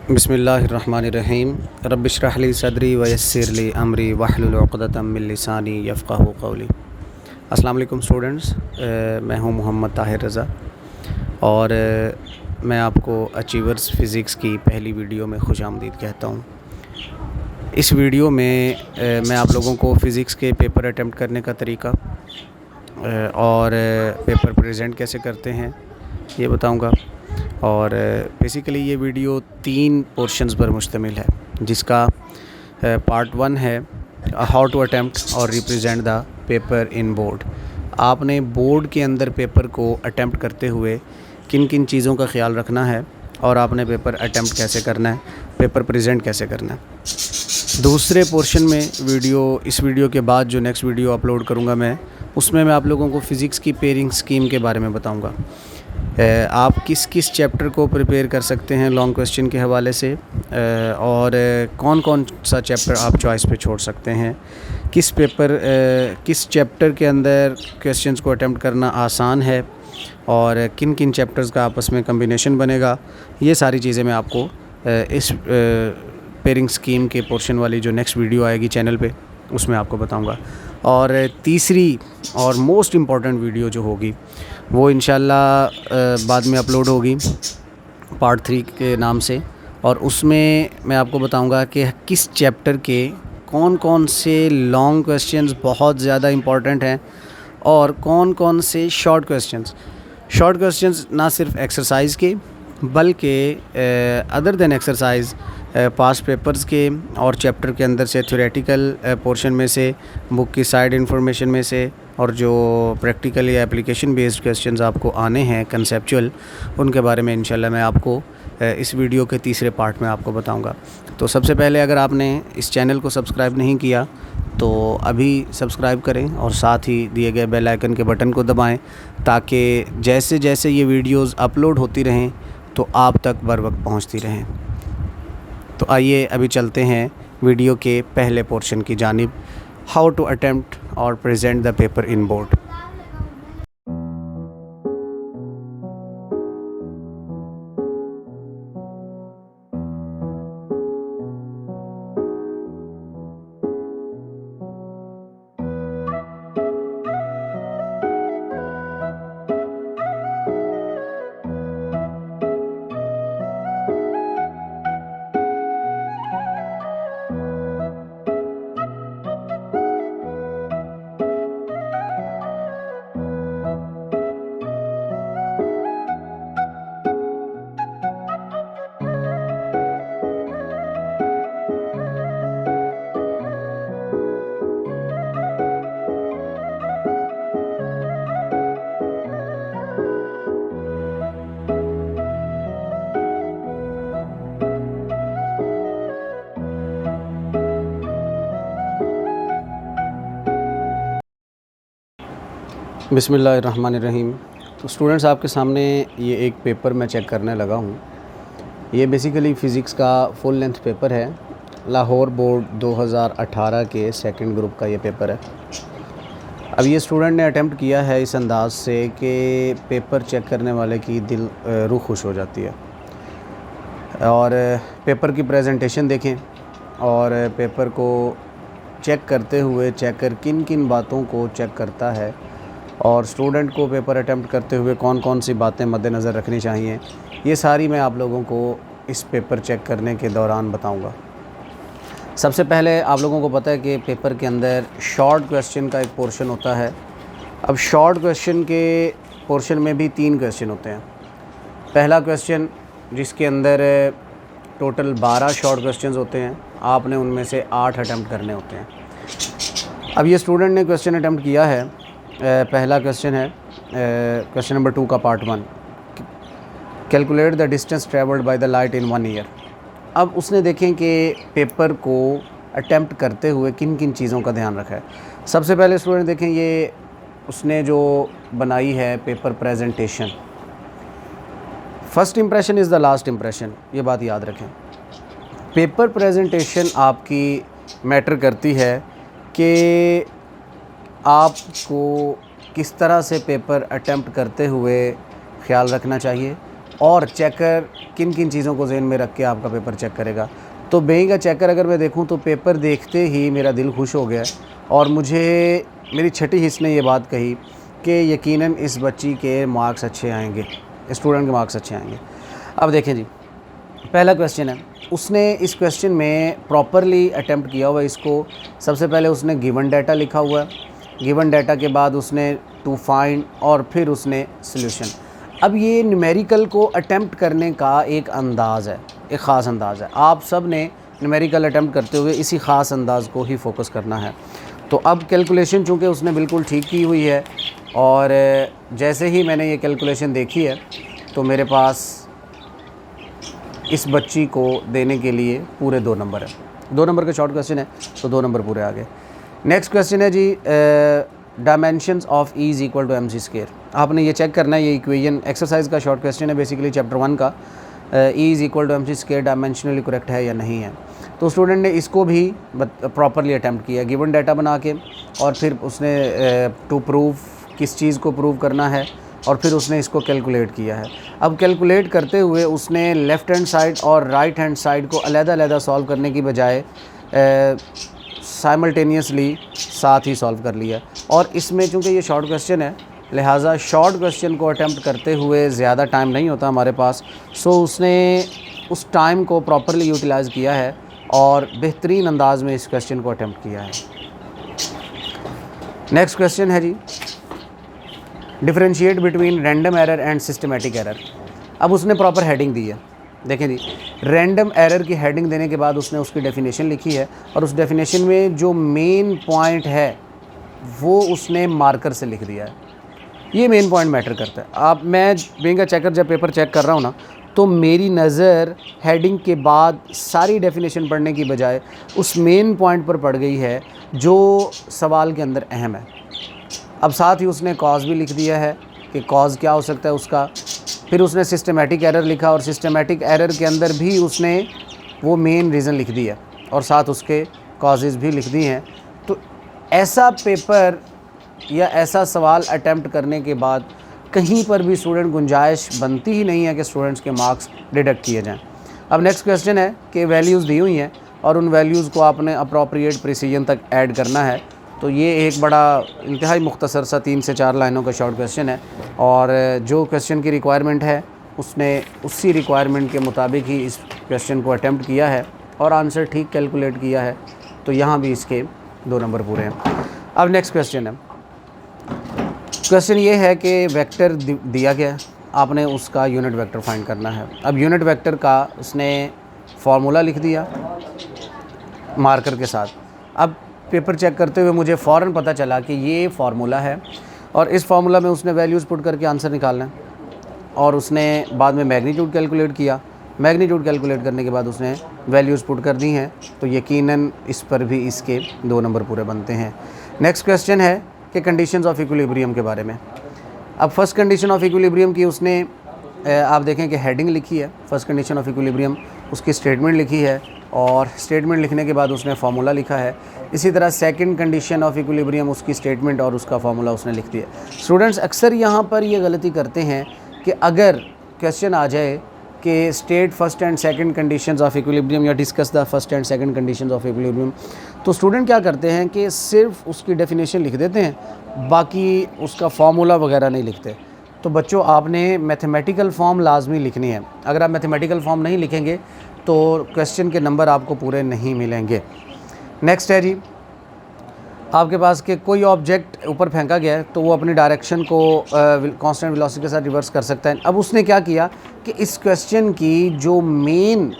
बिस्मिल्लाहिर्रहमानिर्रहीम रब्बिश्रह ली सदरी वयस्सिर ली अमरी वहलुल उक़दतम मिन लिसानी यफ़क़हू क़ौली। अस्सलाम वालेकुम स्टूडेंट्स, मैं हूं मोहम्मद ताहिर रज़ा और मैं आपको अचीवर्स फ़िज़िक्स की पहली वीडियो में खुशामदीद कहता हूं। इस वीडियो में मैं आप लोगों को फ़िज़िक्स के पेपर अटैम्प्ट करने का तरीका और पेपर प्रेजेंट कैसे करते हैं ये बताऊंगा। और बेसिकली ये वीडियो 3 पोर्शंस पर मुश्तमिल है, जिसका पार्ट 1 है हाउ टू अटैम्प्ट और represent the paper in board. आपने बोर्ड के अंदर पेपर को अटैम्प्ट करते हुए किन किन चीज़ों का ख्याल रखना है और आपने पेपर अटैम्प्ट कैसे करना है, पेपर प्रेजेंट कैसे करना है। दूसरे पोर्शन में इस वीडियो के बाद जो नेक्स्ट वीडियो अपलोड करूँगा उसमें मैं आप लोगों को फ़िज़िक्स की पेयरिंग स्कीम के बारे में बताऊँगा। आप किस किस चैप्टर को प्रिपेयर कर सकते हैं लॉन्ग क्वेश्चन के हवाले से, और कौन कौन सा चैप्टर आप चॉइस पे छोड़ सकते हैं, किस चैप्टर के अंदर क्वेश्चंस को अटेम्प्ट करना आसान है और किन किन चैप्टर्स का आपस में कम्बिनेशन बनेगा। ये सारी चीज़ें मैं आपको इस पेयरिंग स्कीम के पोर्शन वाली जो नेक्स्ट वीडियो आएगी चैनल पे उसमें आपको बताऊंगा। और तीसरी और मोस्ट इम्पॉर्टेंट वीडियो जो होगी वो इंशाल्लाह बाद में अपलोड होगी पार्ट 3 के नाम से, और उसमें मैं आपको बताऊंगा कि किस चैप्टर के कौन कौन से लॉन्ग क्वेश्चंस बहुत ज़्यादा इम्पॉर्टेंट हैं और कौन कौन से शॉर्ट क्वेश्चंस ना सिर्फ एक्सरसाइज के बल्कि other than exercise past papers के और चैप्टर के अंदर से थ्योरेटिकल पोर्शन में से, बुक की साइड इन्फॉर्मेशन में से, और जो प्रैक्टिकल या एप्लीकेशन बेस्ड क्वेश्चंस आपको आने हैं कंसेप्चुअल, उनके बारे में इंशाल्लाह मैं आपको इस वीडियो के तीसरे पार्ट में आपको बताऊंगा। तो सबसे पहले अगर आपने इस चैनल को सब्सक्राइब नहीं किया तो अभी सब्सक्राइब करें और साथ ही दिए गए बेल आइकन के बटन को दबाएं, ताकि जैसे जैसे ये वीडियोज़ अपलोड होती रहें तो आप तक बर वक्त पहुँचती रहें। तो आइए अभी चलते हैं वीडियो के पहले पोर्शन की जानिब, हाउ टू अटेम्प्ट और present the paper in board. बिस्मिल्लाहिर्रहमानिर्रहीम। तो स्टूडेंट्स, आपके सामने ये एक पेपर मैं चेक करने लगा हूँ। ये बेसिकली फ़िज़िक्स का फुल लेंथ पेपर है। लाहौर बोर्ड 2018 के सेकंड ग्रुप का ये पेपर है। अब ये स्टूडेंट ने अटेम्प्ट किया है इस अंदाज से कि पेपर चेक करने वाले की रूह खुश हो जाती है। और पेपर की प्रेजेंटेशन देखें और पेपर को चेक करते हुए चेकर किन किन बातों को चेक करता है और स्टूडेंट को पेपर अटेम्प्ट करते हुए कौन कौन सी बातें मद्देनज़र रखनी चाहिए, ये सारी मैं आप लोगों को इस पेपर चेक करने के दौरान बताऊंगा। सबसे पहले आप लोगों को पता है कि पेपर के अंदर शॉर्ट क्वेश्चन का एक पोर्शन होता है। अब शॉर्ट क्वेश्चन के पोर्शन में भी 3 क्वेश्चन होते हैं। पहला क्वेश्चन जिसके अंदर टोटल 12 शॉर्ट क्वेश्चन होते हैं, आपने उनमें से 8 अटेम्प्ट करने होते हैं। अब ये स्टूडेंट ने क्वेश्चन अटेम्प्ट किया है। पहला क्वेश्चन है क्वेश्चन नंबर 2 का part 1, calculate the distance travelled by the light in 1 year. अब उसने देखें कि पेपर को अटेम्प्ट करते हुए किन किन चीज़ों का ध्यान रखा है। सबसे पहले स्टूडेंट देखें, ये उसने जो बनाई है paper presentation. First impression is the last impression, ये बात याद रखें। पेपर प्रेजेंटेशन आपकी मैटर करती है कि आपको किस तरह से पेपर अटेम्प्ट करते हुए ख्याल रखना चाहिए और चेकर किन किन चीज़ों को ज़हन में रख के आपका पेपर चेक करेगा। तो बीइंग अ चेकर अगर मैं देखूं तो पेपर देखते ही मेरा दिल खुश हो गया और मुझे मेरी छठी हिस्स ने ये बात कही कि यकीनन इस बच्ची के मार्क्स अच्छे आएंगे, स्टूडेंट के मार्क्स अच्छे आएंगे। अब देखें जी, पहला क्वेश्चन है, उसने इस क्वेश्चन में प्रॉपरली अटेम्प्ट किया हुआ है इसको। सबसे पहले उसने गिवन डाटा लिखा हुआ है, गिवन डाटा के बाद उसने टू फाइंड और फिर उसने सॉल्यूशन। अब ये न्यूमेरिकल को अटेम्प्ट करने का एक अंदाज़ है, एक ख़ास अंदाज़ है। आप सब ने न्यूमेरिकल अटेम्प्ट करते हुए इसी ख़ास अंदाज़ को ही फोकस करना है। तो अब कैलकुलेशन चूँकि उसने बिल्कुल ठीक की हुई है और जैसे ही मैंने ये कैलकुलेशन देखी है तो मेरे पास इस बच्ची को देने के लिए पूरे 2 नंबर है। 2 नंबर का शॉर्ट क्वेश्चन है तो 2 नंबर पूरे आ गए। नेक्स्ट क्वेश्चन है जी, dimensions of E is equal to MC square. आपने ये चेक करना है, ये इक्वेशन एक्सरसाइज का शॉर्ट क्वेश्चन है बेसिकली चैप्टर 1 का। E is equal to MC square dimensionally correct है या नहीं है। तो स्टूडेंट ने इसको भी प्रॉपरली अटैम्प्ट किया, गिवन डाटा बना के, और फिर उसने टू प्रूव किस चीज़ को प्रूव करना है और फिर उसने इसको कैलकुलेट किया है। अब कैलकुलेट करते हुए उसने लेफ़्ट हैंड साइड और राइट हैंड साइड को अलग-अलग सॉल्व करने की बजाय साइमल्टेनियसली साथ ही सॉल्व कर लिया। और इसमें चूँकि ये शॉर्ट क्वेश्चन है लिहाजा शॉर्ट क्वेश्चन को अटेम्प्ट करते हुए ज़्यादा टाइम नहीं होता हमारे पास, सो उसने उस टाइम को प्रॉपरली यूटिलाइज़ किया है और बेहतरीन अंदाज में इस क्वेश्चन को अटेम्प्ट किया है। नेक्स्ट क्वेश्चन है जी, differentiate between random error and systematic error. अब उसने प्रॉपर हेडिंग दी है, देखें जी, रैंडम एरर की हेडिंग देने के बाद उसने उसकी डेफिनेशन लिखी है और उस डेफिनेशन में जो मेन पॉइंट है वो उसने मार्कर से लिख दिया है। ये मेन पॉइंट मैटर करता है। आप मैं बीइंग अ चेकर जब पेपर चेक कर रहा हूँ ना, तो मेरी नज़र हेडिंग के बाद सारी डेफिनेशन पढ़ने की बजाय उस मेन पॉइंट पर पड़ गई है जो सवाल के अंदर अहम है। अब साथ ही उसने कॉज भी लिख दिया है कि कॉज क्या हो सकता है उसका। फिर उसने सिस्टमेटिक एरर लिखा और सिस्टमेटिक एरर के अंदर भी उसने वो मेन रीज़न लिख दिया और साथ उसके कॉजेज़ भी लिख दी हैं। तो ऐसा पेपर या ऐसा सवाल अटेम्प्ट करने के बाद कहीं पर भी स्टूडेंट गुंजाइश बनती ही नहीं है कि स्टूडेंट्स के मार्क्स डिडक्ट किए जाएं। अब नेक्स्ट क्वेश्चन है कि वैल्यूज़ दी हुई हैं और उन वैल्यूज़ को आपने अप्रोप्रिएट प्रिसीजन तक ऐड करना है। तो ये एक बड़ा इंतहाई मुख्तसर सा 3 से 4 लाइनों का शॉर्ट क्वेश्चन है और जो क्वेश्चन की रिक्वायरमेंट है उसने उसी रिक्वायरमेंट के मुताबिक ही इस क्वेश्चन को अटेम्प्ट किया है और आंसर ठीक कैलकुलेट किया है। तो यहाँ भी इसके 2 नंबर पूरे हैं। अब नेक्स्ट क्वेश्चन है, क्वेश्चन ये है कि वेक्टर दिया गया है, आपने उसका यूनिट वेक्टर फाइंड करना है। अब यूनिट वेक्टर का उसने फार्मूला लिख दिया मार्कर के साथ। अब पेपर चेक करते हुए मुझे फ़ौरन पता चला कि ये फार्मूला है और इस फार्मूला में उसने वैल्यूज़ पुट करके आंसर निकालना है और उसने बाद में मैग्नीट्यूड कैलकुलेट किया। मैग्नीट्यूड कैलकुलेट करने के बाद उसने वैल्यूज़ पुट कर दी हैं, तो यकीनन इस पर भी इसके 2 नंबर पूरे बनते हैं। नेक्स्ट क्वेश्चन है कि कंडीशंस ऑफ इक्विलिब्रियम के बारे में। अब फर्स्ट कंडीशन ऑफ इक्विलिब्रियम की उसने आप देखें कि हेडिंग लिखी है, फर्स्ट कंडीशन ऑफ इक्विलिब्रियम, उसकी स्टेटमेंट लिखी है और स्टेटमेंट लिखने के बाद उसने फार्मूला लिखा है। इसी तरह सेकंड कंडीशन ऑफ इक्विलिब्रियम, उसकी स्टेटमेंट और उसका फार्मूला उसने लिख दिया। स्टूडेंट्स अक्सर यहाँ पर ये गलती करते हैं कि अगर क्वेश्चन आ जाए कि state first and second conditions of equilibrium या discuss the first and second conditions of equilibrium, तो स्टूडेंट क्या करते हैं कि सिर्फ उसकी डेफिनेशन लिख देते हैं, बाकी उसका फार्मूला वगैरह नहीं लिखते। तो बच्चों आपने मैथमेटिकल फॉर्म लाजमी लिखनी है। अगर आप मैथमेटिकल फॉर्म नहीं लिखेंगे तो क्वेश्चन के नंबर आपको पूरे नहीं मिलेंगे। नेक्स्ट है जी, आपके पास के कोई ऑब्जेक्ट ऊपर फेंका गया है तो वो अपनी डायरेक्शन को कांस्टेंट वेलोसिटी के साथ रिवर्स कर सकता है। अब उसने क्या किया कि इस क्वेश्चन की जो मेन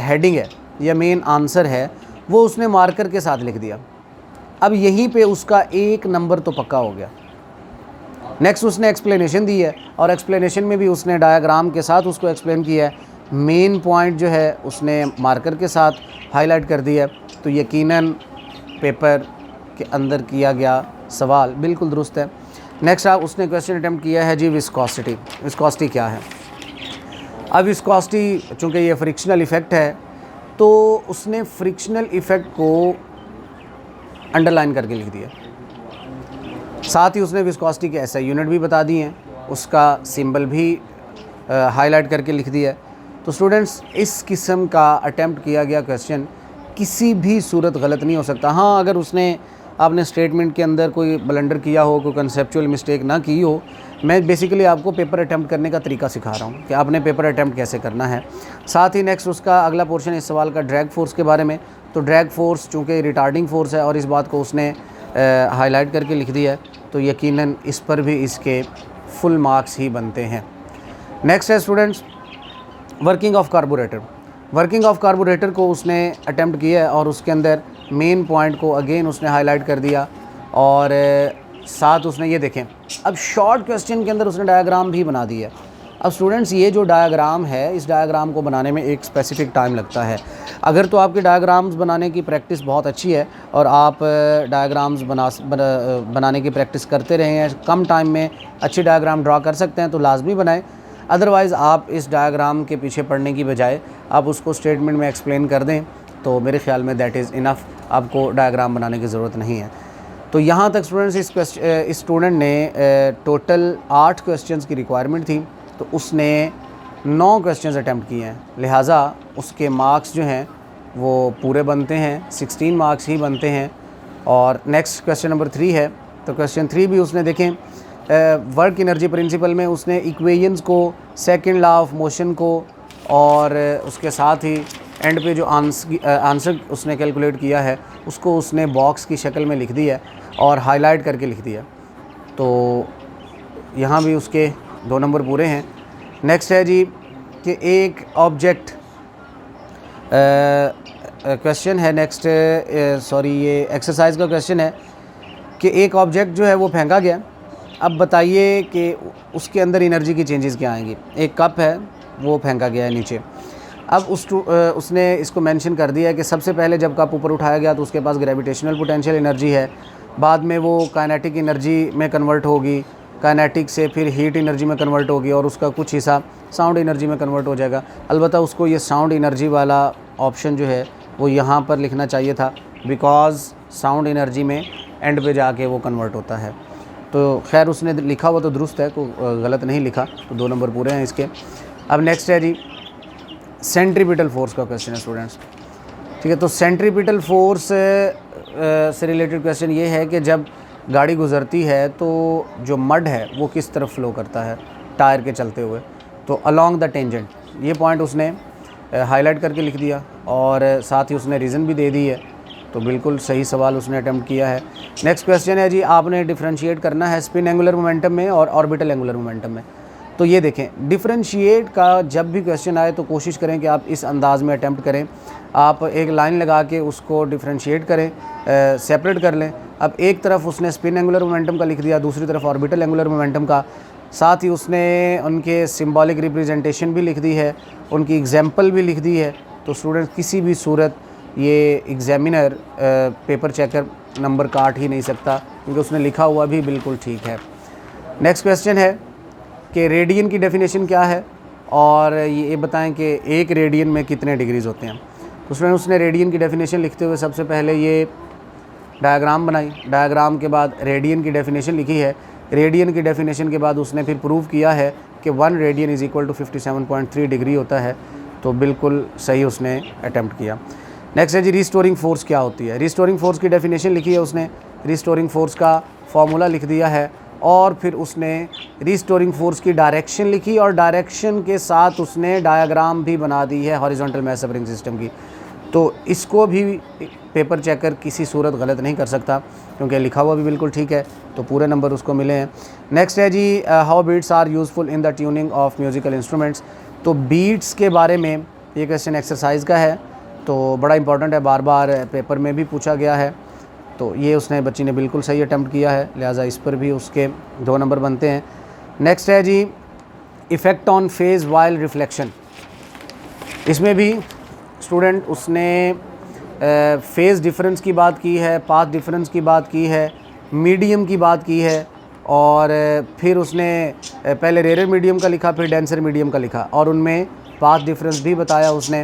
हेडिंग है या मेन आंसर है वो उसने मार्कर के साथ लिख दिया। अब यहीं पे उसका 1 नंबर तो पक्का हो गया। नेक्स्ट उसने एक्सप्लेनेशन दी है और एक्सप्लेनेशन में भी उसने डायग्राम के साथ उसको एक्सप्लेन किया है। मेन पॉइंट जो है उसने मार्कर के साथ हाईलाइट कर दिया। तो यकीनन पेपर के अंदर किया गया सवाल बिल्कुल दुरुस्त है। नेक्स्ट आप उसने क्वेश्चन अटैम्प्ट किया है जी विस्कोसिटी। विस्कोसिटी क्या है? अब विस्कोसिटी चूँकि ये फ्रिक्शनल इफ़ेक्ट है तो उसने फ्रिक्शनल इफ़ेक्ट को अंडरलाइन करके लिख दिया। साथ ही उसने विस्कोसिटी के ऐसे यूनिट भी बता दिए हैं, उसका सिंबल भी हाईलाइट करके लिख दिया है। तो स्टूडेंट्स इस किस्म का अटेम्प्ट किया गया क्वेश्चन किसी भी सूरत गलत नहीं हो सकता। हाँ, अगर उसने आपने स्टेटमेंट के अंदर कोई ब्लंडर किया हो, कोई कंसेप्चुअल मिस्टेक ना की हो, मैं बेसिकली आपको पेपर अटैम्प्ट करने का तरीका सिखा रहा हूँ कि आपने पेपर अटैम्प्ट कैसे करना है। साथ ही नेक्स्ट उसका अगला पोर्शन इस सवाल का ड्रैग फोर्स के बारे में। तो ड्रैग फोर्स चूँकि रिटार्डिंग फोर्स है और इस बात को उसने हाईलाइट करके लिख दिया है, तो यकीनन इस पर भी इसके फुल मार्क्स ही बनते हैं। नेक्स्ट है students working of carburettor. Working of carburettor को उसने अटैम्प्ट किया है और उसके अंदर मेन पॉइंट को अगेन उसने हाईलाइट कर दिया और साथ उसने ये देखें, अब शॉर्ट क्वेश्चन के अंदर उसने डायग्राम भी बना दिया। अब स्टूडेंट्स ये जो डायग्राम है, इस डायग्राम को बनाने में एक स्पेसिफिक टाइम लगता है। अगर तो आपके डायग्राम्स बनाने की प्रैक्टिस बहुत अच्छी है और आप डायग्राम्स बनाने की प्रैक्टिस करते रहे हैं, कम टाइम में अच्छी डायग्राम ड्रा कर सकते हैं, तो लाजमी बनाएं। अदरवाइज़ आप इस डायग्राम के पीछे पढ़ने की बजाय आप उसको स्टेटमेंट में एक्सप्लेन कर दें, तो मेरे ख़्याल में दैट इज़ इनफ, आपको डायग्राम बनाने की ज़रूरत नहीं है। तो यहाँ तक स्टूडेंट्स इस स्टूडेंट ने टोटल 8 क्वेश्चंस की रिक्वायरमेंट थी, तो उसने 9 क्वेश्चंस अटैम्प्ट किए हैं, लिहाजा उसके मार्क्स जो हैं वो पूरे बनते हैं, 16 मार्क्स ही बनते हैं। और नेक्स्ट क्वेश्चन नंबर 3 है, तो क्वेश्चन 3 भी उसने देखें वर्क एनर्जी प्रिंसिपल में उसने इक्वेशंस को, सेकंड लॉ ऑफ मोशन को और उसके साथ ही एंड पे जो आंसर उसने कैलकुलेट किया है उसको उसने बॉक्स की शक्ल में लिख दिया और हाईलाइट करके लिख दिया। तो यहाँ भी उसके 2 नंबर पूरे हैं। नेक्स्ट है जी कि एक ऑब्जेक्ट क्वेश्चन है, नेक्स्ट ये एक्सरसाइज का क्वेश्चन है कि एक ऑब्जेक्ट जो है वो फेंका गया। अब बताइए कि उसके अंदर एनर्जी की चेंजेस क्या आएंगी। एक कप है, वो फेंका गया है नीचे। अब उसने इसको मेंशन कर दिया है कि सबसे पहले जब कप ऊपर उठाया गया तो उसके पास ग्रेविटेशनल पोटेंशियल एनर्जी है, बाद में वो काइनेटिक एनर्जी में कन्वर्ट होगी, काइनेटिक से फिर हीट एनर्जी में कन्वर्ट होगी और उसका कुछ हिस्सा साउंड एनर्जी में कन्वर्ट हो जाएगा। अलबत्ता उसको ये साउंड एनर्जी वाला ऑप्शन जो है वो यहाँ पर लिखना चाहिए था, बिकॉज़ साउंड एनर्जी में एंड पे जाके वो कन्वर्ट होता है। तो खैर उसने लिखा हुआ तो दुरुस्त है, कोई गलत नहीं लिखा, तो 2 नंबर पूरे हैं इसके। अब नेक्स्ट है जी सेंट्रीपिटल फोर्स का क्वेश्चन है स्टूडेंट्स, ठीक है। तो सेंट्रीपिटल फोर्स से रिलेटेड क्वेश्चन ये है कि जब गाड़ी गुजरती है तो जो मड है वो किस तरफ फ्लो करता है टायर के चलते हुए, तो अलोंग द टेंजेंट। ये पॉइंट उसने हाईलाइट करके लिख दिया और साथ ही उसने रीज़न भी दे दी है, तो बिल्कुल सही सवाल उसने अटेम्प्ट किया है। नेक्स्ट क्वेश्चन है जी, आपने डिफरेंशिएट करना है स्पिन एंगुलर मोमेंटम में और ऑर्बिटल एंगुलर मोमेंटम में। तो ये देखें, डिफरेंशिएट का जब भी क्वेश्चन आए तो कोशिश करें कि आप इस अंदाज़ में अटेम्प्ट करें, आप एक लाइन लगा के उसको डिफरेंशिएट करें, सेपरेट कर लें। अब एक तरफ उसने स्पिन एंगुलर मोमेंटम का लिख दिया, दूसरी तरफ ऑर्बिटल एंगुलर मोमेंटम का, साथ ही उसने उनके सिंबॉलिक रिप्रेजेंटेशन भी लिख दी है, उनकी एग्जाम्पल भी लिख दी है। तो स्टूडेंट किसी भी सूरत ये एग्जामिनर पेपर चेकर नंबर काट ही नहीं सकता, क्योंकि उसने लिखा हुआ भी बिल्कुल ठीक है। नेक्स्ट क्वेश्चन है कि रेडियन की डेफिनेशन क्या है और ये बताएं कि एक रेडियन में कितने डिग्रीज़ होते हैं। तो उसने रेडियन की डेफिनेशन लिखते हुए सबसे पहले ये डायग्राम बनाई, डायग्राम के बाद रेडियन की डेफिनेशन लिखी है, रेडियन की डेफिनेशन के बाद उसने फिर प्रूव किया है कि 1 radian is equal to 57.3 degree होता है। तो बिल्कुल सही उसने अटैम्प्ट किया। नेक्स्ट है जी रिस्टोरिंग फोर्स क्या होती है। रिस्टोरिंग फोर्स की डेफिनेशन लिखी है उसने, रिस्टोरिंग फोर्स का फॉर्मूला लिख दिया है और फिर उसने रिस्टोरिंग फोर्स की डायरेक्शन लिखी और डायरेक्शन के साथ उसने डायग्राम भी बना दी है हॉरिजॉन्टल मैस सेपरिंग सिस्टम की। तो इसको भी पेपर चेकर किसी सूरत गलत नहीं कर सकता, क्योंकि लिखा हुआ भी बिल्कुल ठीक है, तो पूरे नंबर उसको मिले हैं। नेक्स्ट है जी how beats are useful in the tuning of musical instruments. तो बीट्स के बारे में ये क्वेश्चन एक्सरसाइज का है, तो बड़ा इंपॉर्टेंट है, बार बार पेपर में भी पूछा गया है। तो ये उसने बच्ची ने बिल्कुल सही अटैम्प्ट किया है, लिहाजा इस पर भी उसके 2 नंबर बनते हैं। नेक्स्ट है जी effect on phase while reflection. इसमें भी स्टूडेंट उसने फेज़ डिफरेंस की बात की है, पाथ डिफरेंस की बात की है, मीडियम की बात की है और फिर उसने पहले रेयर मीडियम का लिखा, फिर डेंसर मीडियम का लिखा और उनमें पाथ डिफरेंस भी बताया उसने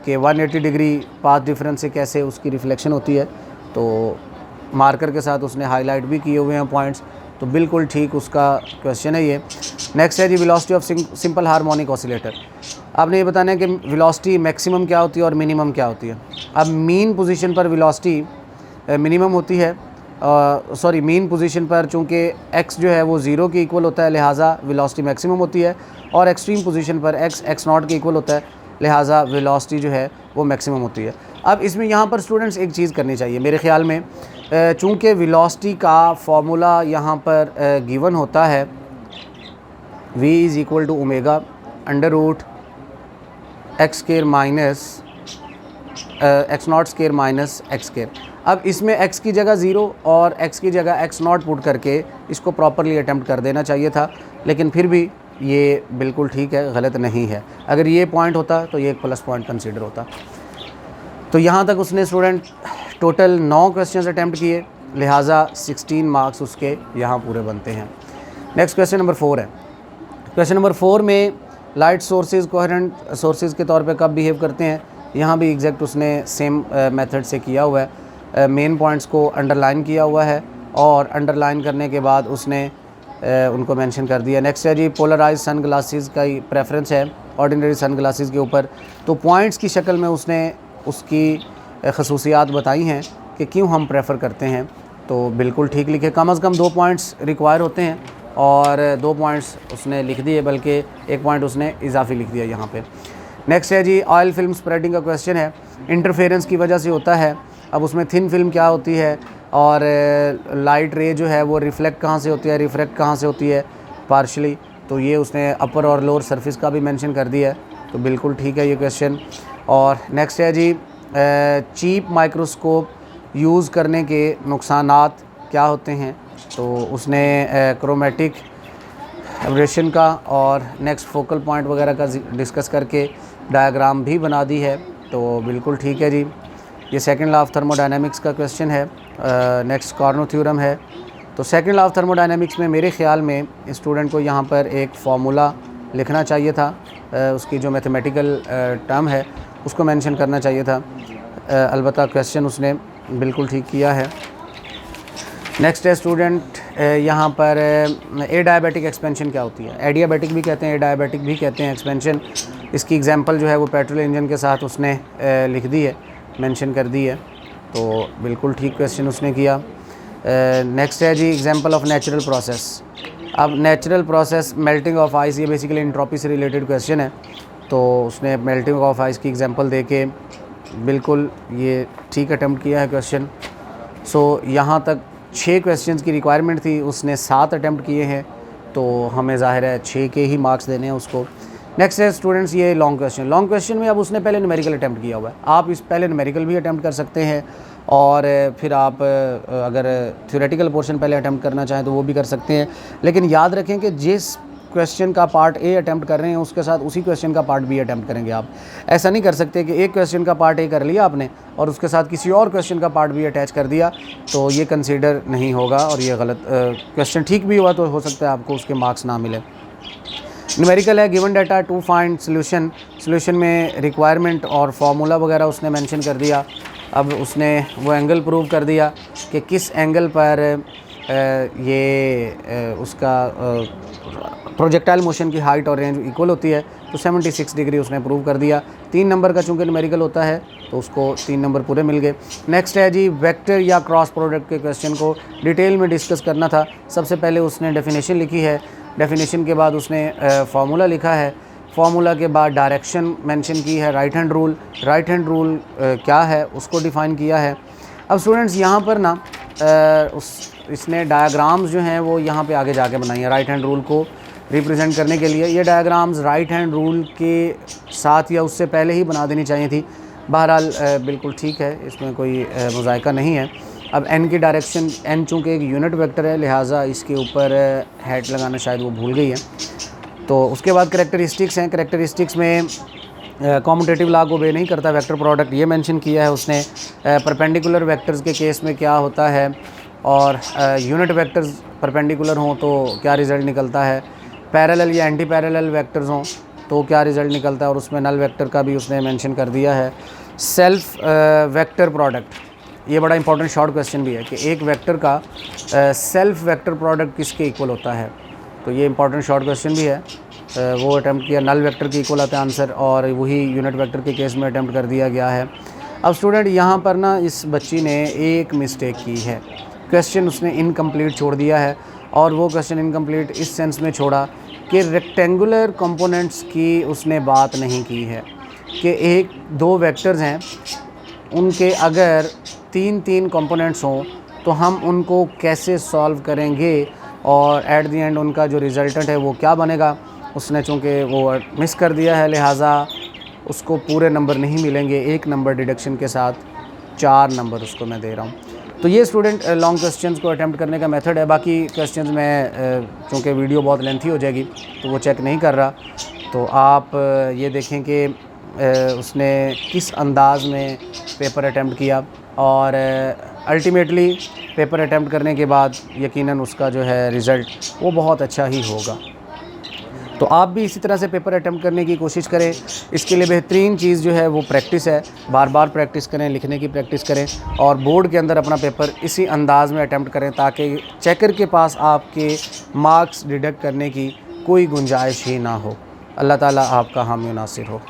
कि 180 डिग्री पाथ डिफरेंस से कैसे उसकी रिफ्लेक्शन होती है। तो मार्कर के साथ उसने हाईलाइट भी किए हुए हैं पॉइंट्स। तो बिल्कुल ठीक उसका क्वेश्चन है ये। नेक्स्ट है जी velocity of simple harmonic oscillator. आपने ये बताना है कि वेलोसिटी मैक्सिमम क्या होती है और मिनिमम क्या होती है। अब मीन पोजीशन पर वेलोसिटी मिनिमम होती है, सॉरी मीन पोजीशन पर चूँकि x जो है वो 0 के इक्वल होता है, लिहाजा वेलोसिटी मैक्सिमम होती है, और एक्सट्रीम पोजीशन पर x नॉट के इक्वल होता है, लिहाजा वेलोसिटी जो है वो मैक्सिमम होती है। अब इसमें यहाँ पर स्टूडेंट्स एक चीज़ करनी चाहिए मेरे ख़्याल में, चूँकि वेलोसिटी का फॉर्मूला यहाँ पर गिवन होता है v is equal to omega under root x square minus x naught square minus x square. अब इसमें x की जगह 0 और x की जगह x नॉट पुट करके इसको प्रॉपरली अटैम्प्ट कर देना चाहिए था, लेकिन फिर भी ये बिल्कुल ठीक है, गलत नहीं है। अगर ये पॉइंट होता तो ये एक प्लस पॉइंट कंसीडर होता। तो यहाँ तक उसने स्टूडेंट टोटल 9 क्वेश्चन अटैम्प्ट किए, लिहाजा 16 मार्क्स उसके यहाँ पूरे बनते हैं। नेक्स्ट क्वेश्चन नंबर 4 है। क्वेश्चन नंबर 4 में लाइट सोर्सेज कोहेरेंट सोर्सेज के तौर पे कब बिहेव करते हैं, यहाँ भी एग्जैक्ट उसने सेम मेथड से किया हुआ है। मेन पॉइंट्स को अंडरलाइन किया हुआ है और अंडरलाइन करने के बाद उसने उनको मेंशन कर दिया। नेक्स्ट है जी पोलराइज सन ग्लासेस का ही प्रेफरेंस है ऑर्डिनरी सन ग्लासेस के ऊपर। तो पॉइंट्स की शक्ल में उसने उसकी खसूसियात बताई हैं कि क्यों हम प्रेफर करते हैं, तो बिल्कुल ठीक लिखे। कम अज़ कम 2 पॉइंट्स रिक्वायर होते हैं और 2 पॉइंट्स उसने लिख दिए, बल्कि 1 पॉइंट उसने इजाफी लिख दिया यहाँ पे। नेक्स्ट है जी ऑयल फिल्म स्प्रेडिंग का क्वेश्चन है, इंटरफेरेंस की वजह से होता है। अब उसमें थिन फिल्म क्या होती है और लाइट रे जो है वो रिफ्लेक्ट कहाँ से होती है, रिफ्रैक्ट कहाँ से होती है पार्शली, तो ये उसने अपर और लोअर सरफेस का भी मेंशन कर दिया है, तो बिल्कुल ठीक है ये क्वेश्चन। और नेक्स्ट है जी चीप माइक्रोस्कोप यूज़ करने के नुकसानात क्या होते हैं, तो उसने क्रोमेटिक एब्रेशन का और नेक्स्ट फोकल पॉइंट वगैरह का डिस्कस करके डायग्राम भी बना दी है, तो बिल्कुल ठीक है जी। ये सेकंड लॉ ऑफ थर्मोडायनेमिक्स का क्वेश्चन है। नेक्स्ट कार्नो थ्योरम है। तो सेकंड लॉ ऑफ थर्मोडायनेमिक्स में मेरे ख़्याल में स्टूडेंट को यहाँ पर एक फार्मूला लिखना चाहिए था, उसकी जो मैथमेटिकल टर्म है उसको मेंशन करना चाहिए था। अलबत्ता क्वेश्चन उसने बिल्कुल ठीक किया है। नेक्स्ट है स्टूडेंट यहाँ पर एडायबिटिक एक्सपेंशन क्या होती है। एडियाबेटिक भी कहते हैं, एडायबिटिक भी कहते हैं एक्सपेंशन। इसकी एग्जांपल जो है वो पेट्रोल इंजन के साथ उसने लिख दी है, मेंशन कर दी है, तो बिल्कुल ठीक क्वेश्चन उसने किया। नेक्स्ट है जी एग्जांपल ऑफ नेचुरल प्रोसेस। अब natural process melting of ice, ये बेसिकली एंट्रोपी से रिलेटेड क्वेश्चन है, तो उसने मेल्टिंग ऑफ आइस की एग्जांपल दे के बिल्कुल ये ठीक अटैम्प्ट किया है क्वेश्चन। सो यहाँ तक 6 क्वेश्चंस की रिक्वायरमेंट थी, उसने 7 अटैम्प्ट किए हैं, तो हमें ज़ाहिर है 6 के ही मार्क्स देने हैं उसको। नेक्स्ट है स्टूडेंट्स ये लॉन्ग क्वेश्चन। लॉन्ग क्वेश्चन में अब उसने पहले न्यूमेरिकल अटैम्प्ट किया हुआ है, आप इस पहले न्यूमेरिकल भी अटैम्प्ट कर सकते हैं और फिर आप अगर थ्योरेटिकल पोर्शन पहले अटैम्प्ट करना चाहें तो वो भी कर सकते हैं। लेकिन याद रखें कि जिस क्वेश्चन का पार्ट ए अटैम्प्ट कर रहे हैं उसके साथ उसी क्वेश्चन का पार्ट बी अटैम्प्ट करेंगे आप। ऐसा नहीं कर सकते कि एक क्वेश्चन का पार्ट ए कर लिया आपने और उसके साथ किसी और क्वेश्चन का पार्ट बी अटैच कर दिया, तो ये कंसीडर नहीं होगा और ये गलत। क्वेश्चन ठीक भी हुआ तो हो सकता है आपको उसके मार्क्स ना मिले। न्यूमेरिकल है given data to find solution. Solution में रिक्वायरमेंट और फार्मूला वगैरह उसने मेंशन कर दिया। अब उसने वो एंगल प्रूव कर दिया कि किस एंगल पर उसका प्रोजेक्टाइल मोशन की हाइट और रेंज इक्वल होती है, तो 76 डिग्री उसने प्रूव कर दिया। 3 नंबर का चूँकि न्यूमेरिकल होता है तो उसको 3 नंबर पूरे मिल गए। नेक्स्ट है जी वेक्टर या क्रॉस प्रोडक्ट के क्वेश्चन को डिटेल में डिस्कस करना था। सबसे पहले उसने डेफिनेशन लिखी है, डेफिनेशन के बाद उसने फार्मूला लिखा है, फार्मूला के बाद डायरेक्शन मेंशन की है, right hand rule. Right hand rule क्या है उसको डिफ़ाइन किया है। अब स्टूडेंट्स यहाँ पर ना इसने डायग्राम्स जो हैं वो यहाँ पे आगे जाके बनाई है राइट हैंड रूल को रिप्रेजेंट करने के लिए। ये डायग्राम्स राइट हैंड रूल के साथ या उससे पहले ही बना देनी चाहिए थी। बहरहाल बिल्कुल ठीक है, इसमें कोई मुज़ायका नहीं है। अब एन की डायरेक्शन, एन चूँकि एक यूनिट वेक्टर है लिहाजा इसके ऊपर हेड लगाना शायद वो भूल गई है। तो उसके बाद करैक्टरिस्टिक्स हैं। करैक्टरिस्टिक्स में कॉम्यूटेटिव लॉ को obey नहीं करता वेक्टर प्रोडक्ट, ये मेंशन किया है उसने। परपेंडिकुलर वेक्टर्स के केस में क्या होता है और यूनिट वेक्टर्स परपेंडिकुलर हों तो क्या रिज़ल्ट निकलता है, पैरेलल या एंटी पैरेलल वेक्टर्स हों तो क्या रिज़ल्ट निकलता है, और उसमें नल वेक्टर का भी उसने मेंशन कर दिया है। सेल्फ वेक्टर प्रोडक्ट, ये बड़ा इंपॉर्टेंट शॉर्ट क्वेश्चन भी है कि एक वेक्टर का सेल्फ वेक्टर प्रोडक्ट किसके इक्वल होता है। तो ये इंपॉर्टेंट शॉर्ट क्वेश्चन भी है। वो अटैम्प्ट किया, नल वेक्टर के इक्वल आता है आंसर, और वही यूनिट वेक्टर के केस में अटैम्प्ट कर दिया गया है। अब स्टूडेंट यहाँ पर ना इस बच्ची ने एक मिस्टेक की है, क्वेश्चन उसने इनकम्प्लीट छोड़ दिया है। और वो क्वेश्चन इनकम्प्लीट इस सेंस में छोड़ा कि रेक्टेंगुलर कंपोनेंट्स की उसने बात नहीं की है कि एक दो वेक्टर्स हैं, उनके अगर तीन तीन कंपोनेंट्स हों तो हम उनको कैसे सॉल्व करेंगे और एट द एंड उनका जो रिज़ल्टेंट है वो क्या बनेगा। उसने चूँकि वो मिस कर दिया है, लिहाजा उसको पूरे नंबर नहीं मिलेंगे, एक नंबर डिडक्शन के साथ 4 नंबर उसको मैं दे रहा हूँ। तो ये स्टूडेंट लॉन्ग क्वेश्चंस को अटेम्प्ट करने का मेथड है। बाकी क्वेश्चंस में चूँकि वीडियो बहुत लेंथी हो जाएगी तो वो चेक नहीं कर रहा। तो आप ये देखें कि उसने किस अंदाज में पेपर अटेम्प्ट किया, और अल्टीमेटली पेपर अटेम्प्ट करने के बाद यकीनन उसका जो है रिज़ल्ट वो बहुत अच्छा ही होगा। तो आप भी इसी तरह से पेपर अटेम्प्ट करने की कोशिश करें। इसके लिए बेहतरीन चीज़ जो है वो प्रैक्टिस है, बार बार प्रैक्टिस करें, लिखने की प्रैक्टिस करें, और बोर्ड के अंदर अपना पेपर इसी अंदाज़ में अटेम्प्ट करें ताकि चेकर के पास आपके मार्क्स डिडक्ट करने की कोई गुंजाइश ही ना हो। अल्लाह ताला आपका हामी नासिर हो।